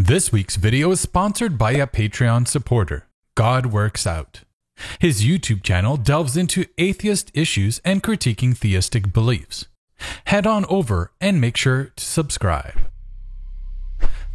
This week's video is sponsored by a Patreon supporter, God Works Out. His YouTube channel delves into atheist issues and critiquing theistic beliefs. Head on over and make sure to subscribe.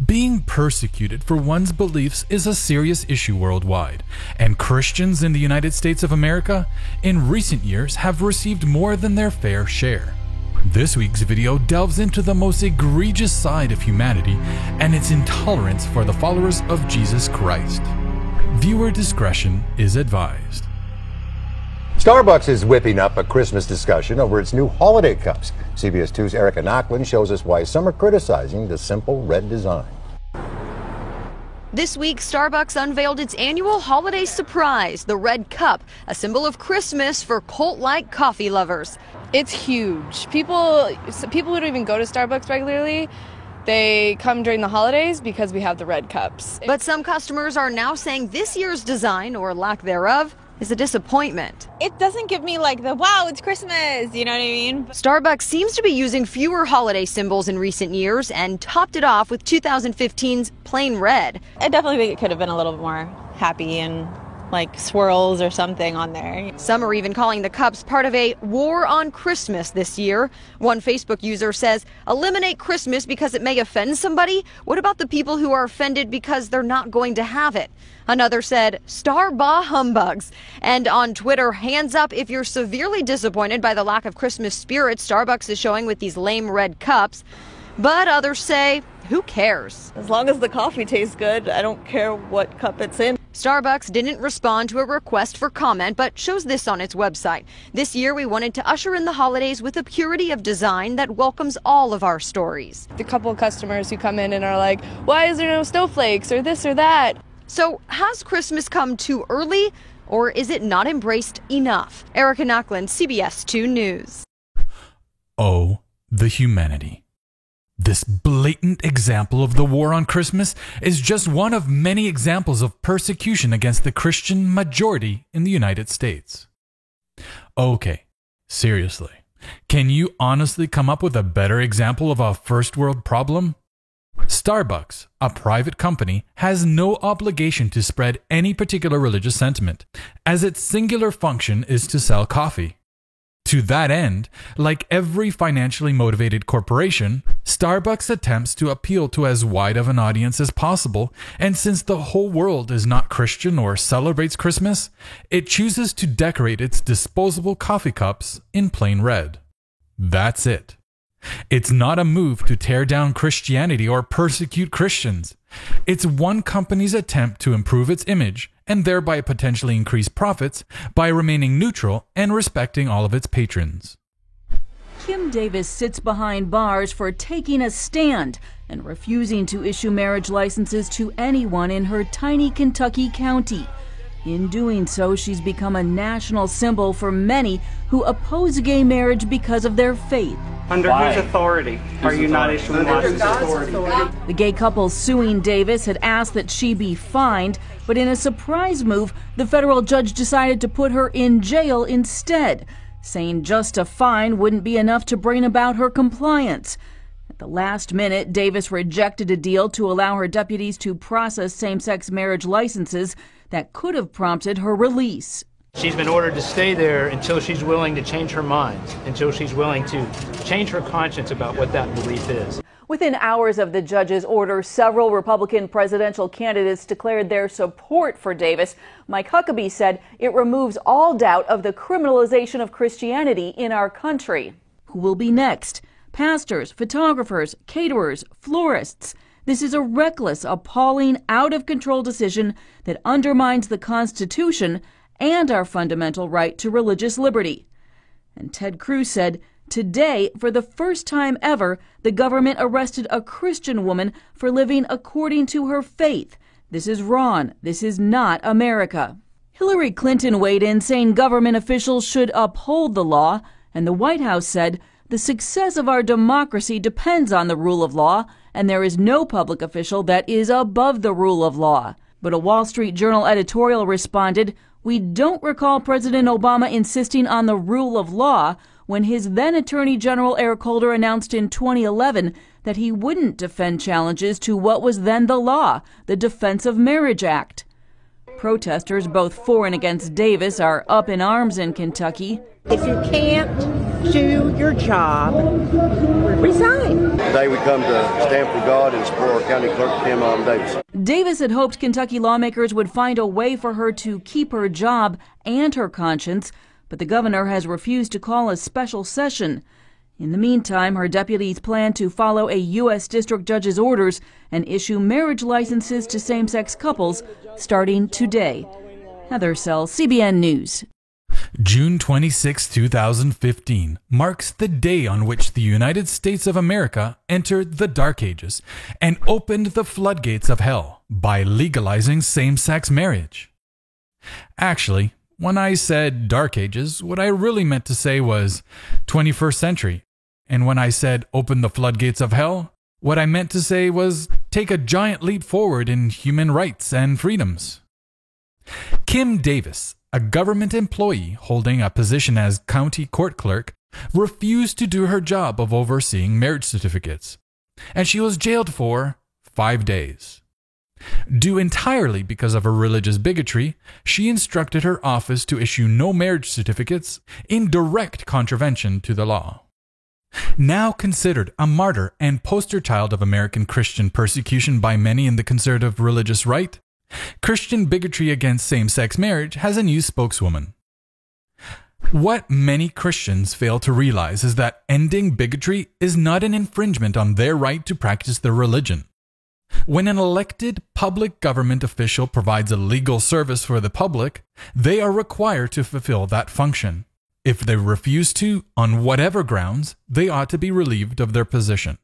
Being persecuted for one's beliefs is a serious issue worldwide, and Christians in the United States of America in recent years have received more than their fair share. This week's video delves into the most egregious side of humanity and its intolerance for the followers of Jesus Christ. Viewer discretion is advised. Starbucks is whipping up a Christmas discussion over its new holiday cups. CBS 2's Erica Nochlin shows us why some are criticizing the simple red design. This week, Starbucks unveiled its annual holiday surprise, the red cup, a symbol of Christmas for cult-like coffee lovers. It's huge. People who don't even go to Starbucks regularly, they come during the holidays because we have the red cups. But some customers are now saying this year's design, or lack thereof, is a disappointment. It doesn't give me like the wow, it's Christmas, you know what I mean? Starbucks seems to be using fewer holiday symbols in recent years and topped it off with 2015's plain red. I definitely think it could have been a little bit more happy and like swirls or something on there. Some are even calling the cups part of a war on Christmas this year. One Facebook user says, eliminate Christmas because it may offend somebody? What about the people who are offended because they're not going to have it? Another said, Starba humbugs. And on Twitter, hands up if you're severely disappointed by the lack of Christmas spirit Starbucks is showing with these lame red cups. But others say, who cares? As long as the coffee tastes good, I don't care what cup it's in. Starbucks didn't respond to a request for comment, but shows this on its website. This year, we wanted to usher in the holidays with a purity of design that welcomes all of our stories. A couple of customers who come in and are like, why is there no snowflakes or this or that? So has Christmas come too early, or is it not embraced enough? Erica Nochlin, CBS 2 News. Oh, the humanity. This blatant example of the war on Christmas is just one of many examples of persecution against the Christian majority in the United States. Okay, seriously, can you honestly come up with a better example of a first world problem? Starbucks, a private company, has no obligation to spread any particular religious sentiment, as its singular function is to sell coffee. To that end, like every financially motivated corporation, Starbucks attempts to appeal to as wide of an audience as possible, and since the whole world is not Christian or celebrates Christmas, it chooses to decorate its disposable coffee cups in plain red. That's it. It's not a move to tear down Christianity or persecute Christians. It's one company's attempt to improve its image and thereby potentially increase profits by remaining neutral and respecting all of its patrons. Kim Davis sits behind bars for taking a stand and refusing to issue marriage licenses to anyone in her tiny Kentucky county. In doing so, she's become a national symbol for many who oppose gay marriage because of their faith. Under whose authority are you not issuing licenses? The gay couple suing Davis had asked that she be fined, but in a surprise move, the federal judge decided to put her in jail instead, saying just a fine wouldn't be enough to bring about her compliance. At the last minute, Davis rejected a deal to allow her deputies to process same-sex marriage licenses that could have prompted her release. She's been ordered to stay there until she's willing to change her mind, until she's willing to change her conscience about what that belief is. Within hours of the judge's order, several Republican presidential candidates declared their support for Davis. Mike Huckabee said it removes all doubt of the criminalization of Christianity in our country. Who will be next? Pastors, photographers, caterers, florists. This is a reckless, appalling, out-of-control decision that undermines the Constitution and our fundamental right to religious liberty. And Ted Cruz said, today, for the first time ever, the government arrested a Christian woman for living according to her faith. This is wrong. This is not America. Hillary Clinton weighed in saying government officials should uphold the law, and the White House said, the success of our democracy depends on the rule of law, and there is no public official that is above the rule of law. But a Wall Street Journal editorial responded, we don't recall President Obama insisting on the rule of law. when his then Attorney General Eric Holder announced in 2011 that he wouldn't defend challenges to what was then the law, the Defense of Marriage Act. Protesters, both for and against Davis, are up in arms in Kentucky. If you can't do your job, resign. Today we come to stand for God and support our county clerk, Kim Davis. Davis had hoped Kentucky lawmakers would find a way for her to keep her job and her conscience, but the governor has refused to call a special session. In the meantime, her deputies plan to follow a U.S. district judge's orders and issue marriage licenses to same-sex couples starting today. Heather Sell, CBN News. June 26, 2015 marks the day on which the United States of America entered the Dark Ages and opened the floodgates of hell by legalizing same-sex marriage. Actually, when I said Dark Ages, what I really meant to say was 21st century. And when I said open the floodgates of hell, what I meant to say was take a giant leap forward in human rights and freedoms. Kim Davis, a government employee holding a position as county court clerk, refused to do her job of overseeing marriage certificates, and she was jailed for 5 days. Due entirely because of her religious bigotry, she instructed her office to issue no marriage certificates in direct contravention to the law. Now considered a martyr and poster child of American Christian persecution by many in the conservative religious right, Christian bigotry against same-sex marriage has a new spokeswoman. What many Christians fail to realize is that ending bigotry is not an infringement on their right to practice their religion. When an elected public government official provides a legal service for the public, they are required to fulfill that function. If they refuse to, on whatever grounds, they ought to be relieved of their position.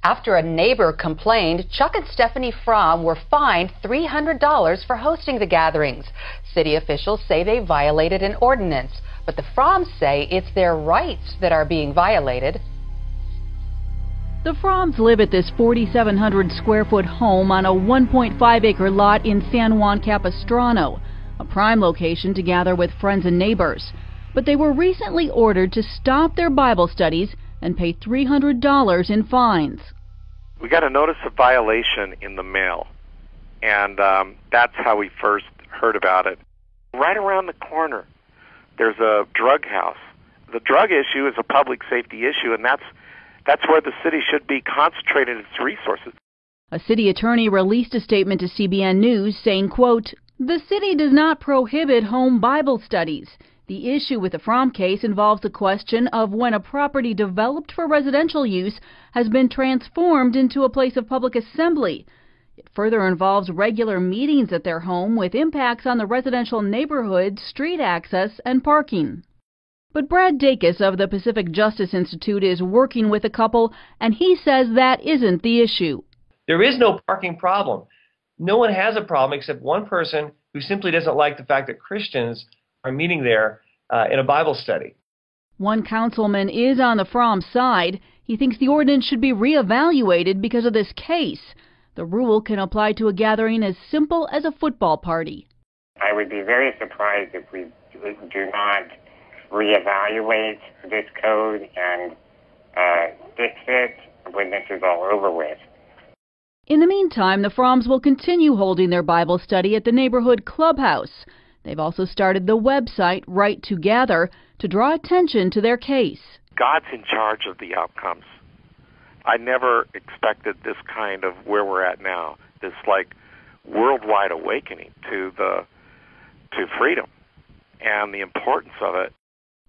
After a neighbor complained, Chuck and Stephanie Fromm were fined $300 for hosting the gatherings. City officials say they violated an ordinance, but the Fromms say it's their rights that are being violated. The Fromms live at this 4,700 square foot home on a 1.5 acre lot in San Juan Capistrano, a prime location to gather with friends and neighbors. But they were recently ordered to stop their Bible studies and pay $300 in fines. We got a notice of violation in the mail, and that's how we first heard about it. Right around the corner, there's a drug house. The drug issue is a public safety issue, and that's where the city should be concentrating its resources. A city attorney released a statement to CBN News saying, quote, "The city does not prohibit home Bible studies. The issue with the Fromm case involves the question of when a property developed for residential use has been transformed into a place of public assembly. It further involves regular meetings at their home with impacts on the residential neighborhood, street access, and parking." But Brad Dacus of the Pacific Justice Institute is working with the couple, and he says that isn't the issue. There is no parking problem. No one has a problem except one person who simply doesn't like the fact that Christians are meeting there in a Bible study. One councilman is on the Fromm side. He thinks the ordinance should be reevaluated because of this case. The rule can apply to a gathering as simple as a football party. I would be very surprised if we do not reevaluate this code and fix it when this is all over with. In the meantime, the Fromms will continue holding their Bible study at the neighborhood clubhouse. They've also started the website Right to Gather to draw attention to their case. God's in charge of the outcomes. I never expected this kind of where we're at now, this like worldwide awakening to freedom and the importance of it.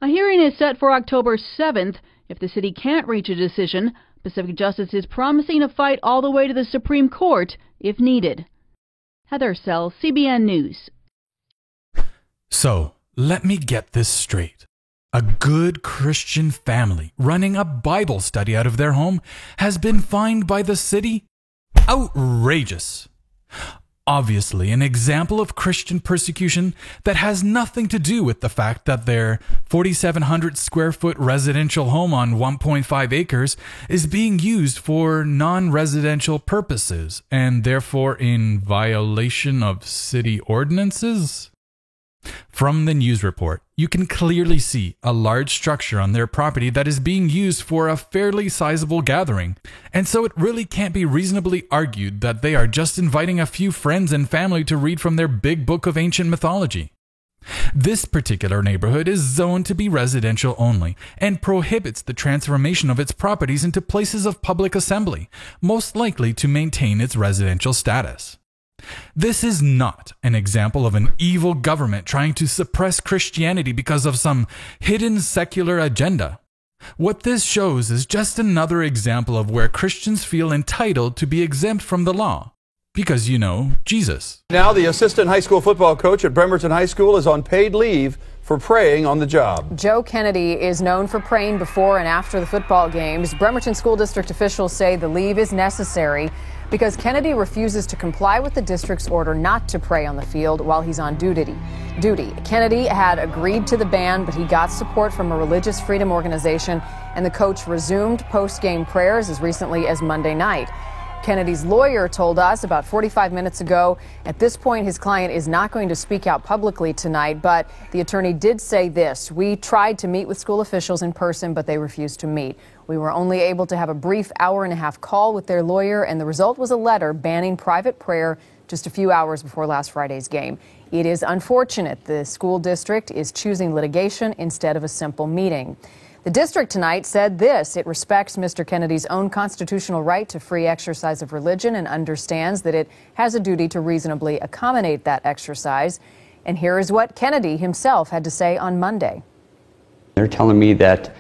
A hearing is set for October 7th. If the city can't reach a decision, Pacific Justice is promising a fight all the way to the Supreme Court if needed. Heather Sell, CBN News. So, let me get this straight. A good Christian family running a Bible study out of their home has been fined by the city? Outrageous! Obviously, an example of Christian persecution that has nothing to do with the fact that their 4,700 square foot residential home on 1.5 acres is being used for non-residential purposes and therefore in violation of city ordinances? From the news report, you can clearly see a large structure on their property that is being used for a fairly sizable gathering, and so it really can't be reasonably argued that they are just inviting a few friends and family to read from their big book of ancient mythology. This particular neighborhood is zoned to be residential only and prohibits the transformation of its properties into places of public assembly, most likely to maintain its residential status. This is not an example of an evil government trying to suppress Christianity because of some hidden secular agenda. What this shows is just another example of where Christians feel entitled to be exempt from the law. Because, Jesus. Now the assistant high school football coach at Bremerton High School is on paid leave for praying on the job. Joe Kennedy is known for praying before and after the football games. Bremerton School District officials say the leave is necessary because Kennedy refuses to comply with the district's order not to pray on the field while he's on duty. Kennedy had agreed to the ban, but he got support from a religious freedom organization, and the coach resumed post-game prayers as recently as Monday night. Kennedy's lawyer told us about 45 minutes ago, at this point his client is not going to speak out publicly tonight, but the attorney did say this: "We tried to meet with school officials in person, but they refused to meet. We were only able to have a brief hour-and-a-half call with their lawyer, and the result was a letter banning private prayer just a few hours before last Friday's game. It is unfortunate the school district is choosing litigation instead of a simple meeting." The district tonight said this: it respects Mr. Kennedy's own constitutional right to free exercise of religion and understands that it has a duty to reasonably accommodate that exercise. And here is what Kennedy himself had to say on Monday. They're telling me that,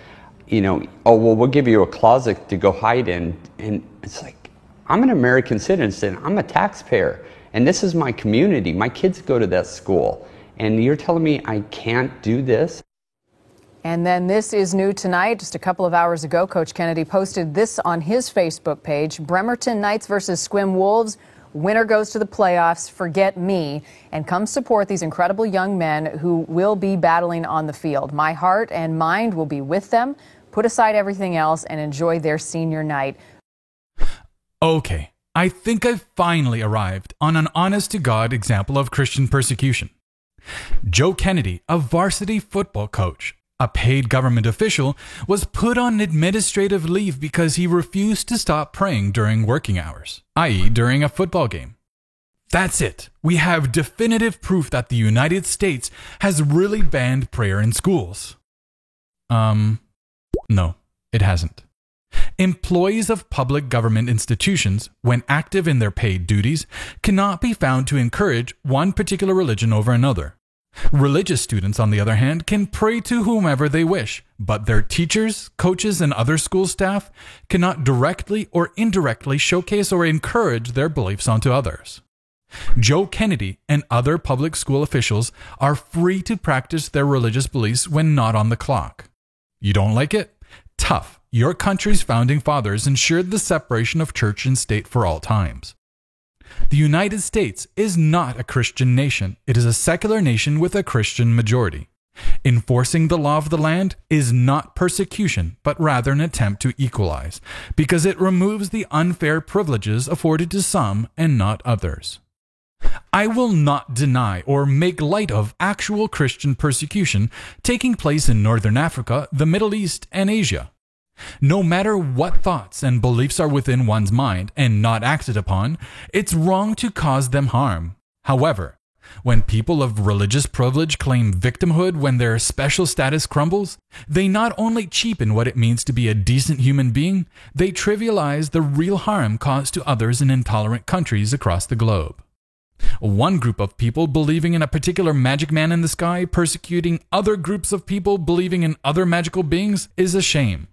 oh, well, we'll give you a closet to go hide in. And it's like, I'm an American citizen. I'm a taxpayer. And this is my community. My kids go to that school. And you're telling me I can't do this? And then this is new tonight. Just a couple of hours ago, Coach Kennedy posted this on his Facebook page: Bremerton Knights versus Sequim Wolves. Winner goes to the playoffs. Forget me. And come support these incredible young men who will be battling on the field. My heart and mind will be with them. Put aside everything else and enjoy their senior night. Okay, I think I've finally arrived on an honest-to-God example of Christian persecution. Joe Kennedy, a varsity football coach, a paid government official, was put on administrative leave because he refused to stop praying during working hours, i.e. during a football game. That's it. We have definitive proof that the United States has really banned prayer in schools. No, it hasn't. Employees of public government institutions, when active in their paid duties, cannot be found to encourage one particular religion over another. Religious students, on the other hand, can pray to whomever they wish, but their teachers, coaches, and other school staff cannot directly or indirectly showcase or encourage their beliefs onto others. Joe Kennedy and other public school officials are free to practice their religious beliefs when not on the clock. You don't like it? Tough. Your country's founding fathers ensured the separation of church and state for all times. The United States is not a Christian nation. It is a secular nation with a Christian majority. Enforcing the law of the land is not persecution, but rather an attempt to equalize, because it removes the unfair privileges afforded to some and not others. I will not deny or make light of actual Christian persecution taking place in Northern Africa, the Middle East, and Asia. No matter what thoughts and beliefs are within one's mind and not acted upon, it's wrong to cause them harm. However, when people of religious privilege claim victimhood when their special status crumbles, they not only cheapen what it means to be a decent human being, they trivialize the real harm caused to others in intolerant countries across the globe. One group of people believing in a particular magic man in the sky persecuting other groups of people believing in other magical beings is a shame.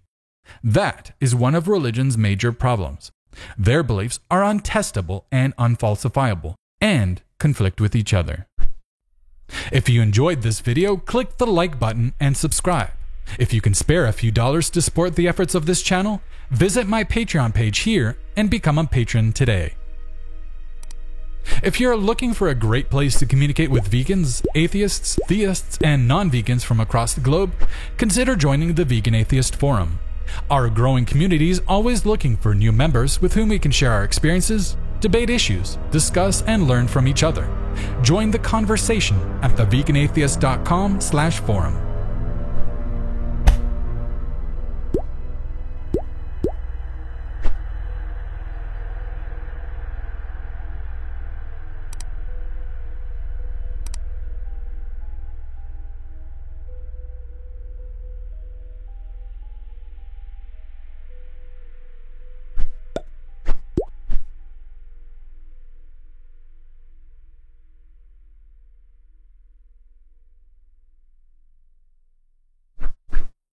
That is one of religion's major problems. Their beliefs are untestable and unfalsifiable, and conflict with each other. If you enjoyed this video, click the like button and subscribe. If you can spare a few dollars to support the efforts of this channel, visit my Patreon page here and become a patron today. If you're looking for a great place to communicate with vegans, atheists, theists, and non-vegans from across the globe, consider joining the Vegan Atheist Forum. Our growing community is always looking for new members with whom we can share our experiences, debate issues, discuss and learn from each other. Join the conversation at theveganatheist.com/forum.